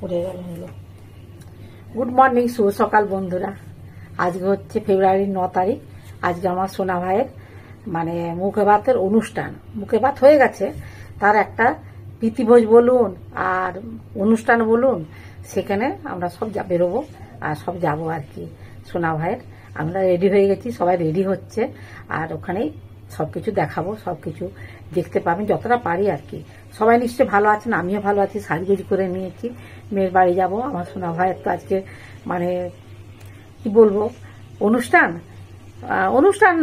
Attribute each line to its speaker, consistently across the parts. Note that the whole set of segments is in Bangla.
Speaker 1: পড়ে গেল হলো। গুড মর্নিং, শুভ সকাল বন্ধুরা। আজকে হচ্ছে ফেব্রুয়ারির 9 তারিখ। আজকে আমার সোনা ভাইয়ের মানে মুখে ভাতের অনুষ্ঠান। মুখে ভাত হয়ে গেছে, তার একটা প্রীতিভোজ বলুন আর অনুষ্ঠান বলুন, সেখানে আমরা সব বেরোবো আর সব যাবো আর কি। সোনা ভাইয়ের আমরা রেডি হয়ে গেছি, সবাই রেডি হচ্ছে, আর ওখানেই সব কিছু দেখাবো, সব কিছু দেখতে পাবেন যতটা পারি আর কি। সবাই নিশ্চয়ই ভালো আছেন, আমিও ভালো আছি। সাজগুজি করে নিয়েছি, মেয়ের বাড়ি যাব। আমার সোনা ভাইয়ের তো আজকে মানে কি বলবো অনুষ্ঠান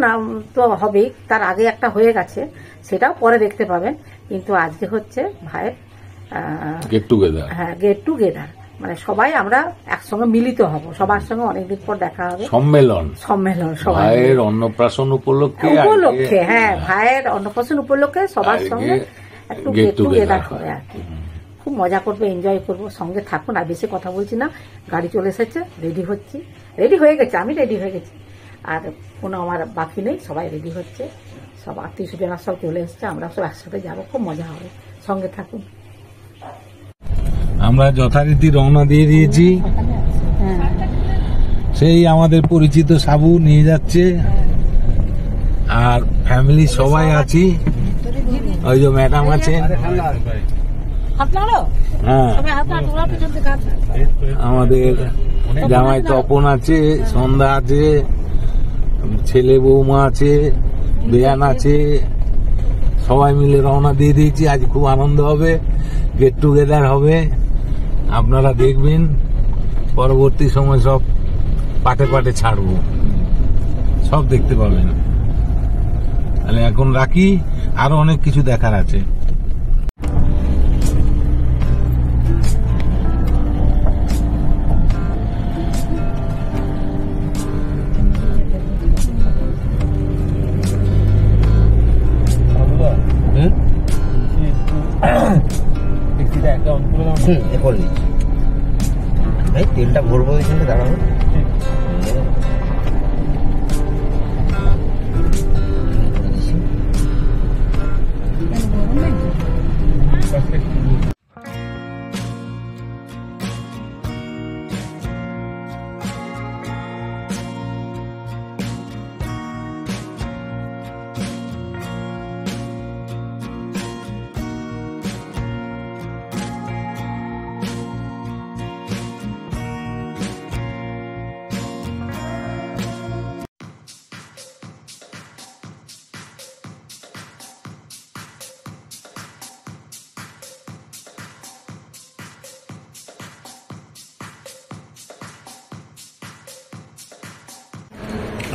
Speaker 1: না তো হবেই, তার আগে একটা হয়ে গেছে, সেটাও পরে দেখতে পাবেন। কিন্তু আজকে হচ্ছে ভাইয়ের
Speaker 2: গেট টুগেদার।
Speaker 1: হ্যাঁ, গেট টুগেদার, মানে সবাই আমরা একসঙ্গে মিলিত হব, সবার সঙ্গে অনেকদিন পর দেখা হবে। সম্মেলন সবাই
Speaker 2: ভাইয়ের অন্নপ্রাশন উপলক্ষে
Speaker 1: হ্যাঁ, ভাইয়ের অন্নপ্রাশন উপলক্ষে সবার সঙ্গে একটু গেট টুগেদার হবে আর কি। খুব মজা করবো, এনজয় করবো, সঙ্গে থাকুন। আর বেশি কথা বলছি না, গাড়ি চলে এসেছে, রেডি হচ্ছি, রেডি হয়ে গেছে, আমি রেডি হয়ে গেছি, আর কোনো আমার বাকি নেই, সবাই রেডি হচ্ছে, সব আত্মীয় স্বজনরা সব চলে এসছে, আমরা সব একসাথে যাবো, খুব মজা হবে, সঙ্গে থাকুন।
Speaker 2: আমরা যথারীতি রওনা দিয়ে দিয়েছি। সেই আমাদের পরিচিত সাবু নিয়ে যাচ্ছে, আর ফ্যামিলি সবাই আছি। ওই যে ম্যাডাম আছেন, হ্যাঁ, আমাদের জামাই তপন আছে, সন্ধ্যা আছে, ছেলে বৌমা আছে, বেয়ান আছে, সবাই মিলে রওনা দিয়ে দিয়েছি। আজ খুব আনন্দ হবে, গেট টুগেদার হবে, আপনারা দেখবেন। পরবর্তী সময় সব পাটে পাটে ছাড়বো, সব দেখতে পাবেন। তাহলে এখন রাখি, আরো অনেক কিছু দেখার আছে।
Speaker 3: ভাই তেলটা ভরবো, এখানে দাঁড়াবো।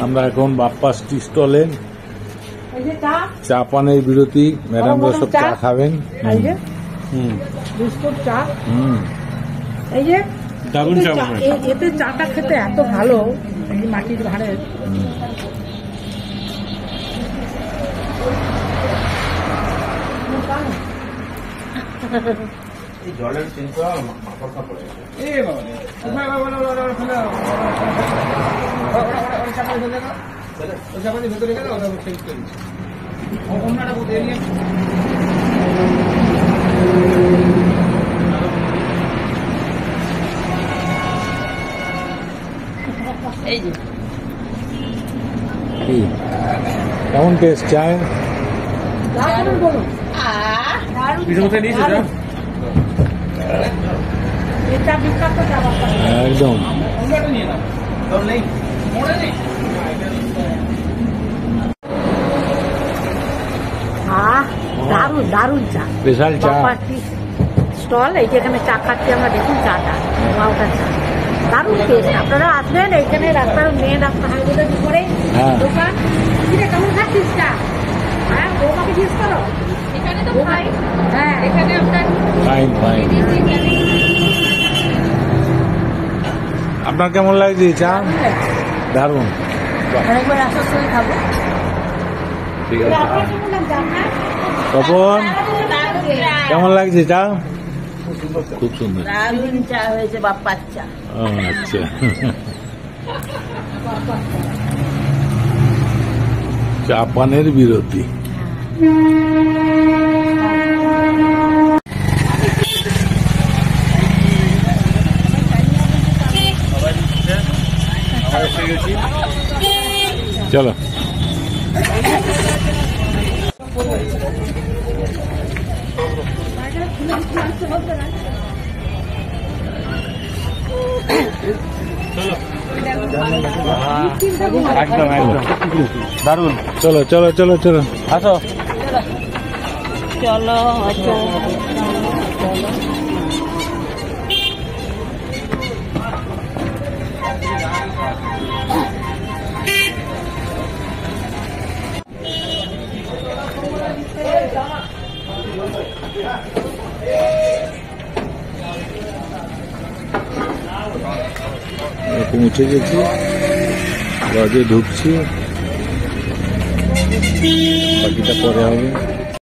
Speaker 2: আমরা এখন বাপ্পা টি স্টলে চা পানের বিরতি। ম্যাডামরা সব চা খাবেন।
Speaker 1: বিস্কুট চা, এই যে দারুণ চা, এতে চাটা খেতে এত ভালো, এই মাটির ঘাড়ে।
Speaker 3: জলের চিন্তা মাথা পড়ে ভেতরে গেলে ওটা চেঞ্জ করি। অন্যটা বলতে
Speaker 1: এই যে
Speaker 2: কেমন টেস্ট চায়?
Speaker 1: বলুন, এটা বিখ্যাত চা বাপ্পা,
Speaker 2: একদম।
Speaker 1: দারুন দারুন চা,
Speaker 2: স্পেশাল চা
Speaker 1: স্টল। এই যেখানে চা খাচ্ছি আমরা, দেখুন চাটা, ওটা চা দারুন টেস্ট। আপনারা আসবেন, এইখানে রাস্তার মেন রাস্তা হাইওয়ের উপরে দোকান। কেমন খাচ্ছিস চা? হ্যাঁ, বৌমাকে জিজ্ঞেস করো। এখানে তো ভাই, হ্যাঁ, এখানে আপনার
Speaker 2: ফাইন ফাইন। আপনার কেমন লাগছে চা? দারুন।
Speaker 1: অনেকবার আসার সময় খাবো।
Speaker 2: ঠিক আছে। তপন, কেমন লাগছে চা? খুব সুন্দর,
Speaker 1: দারুন চা হয়েছে বাপ্পার চা।
Speaker 2: আচ্ছা, চা পানের বিরতি। চলো
Speaker 3: একদম একদম দারুণ।
Speaker 2: চলো চলো চলো চলো
Speaker 3: আসো।
Speaker 1: চলো
Speaker 2: পৌঁছে গেছি, লজে ঢুকছি, বাকিটা পরে হবে।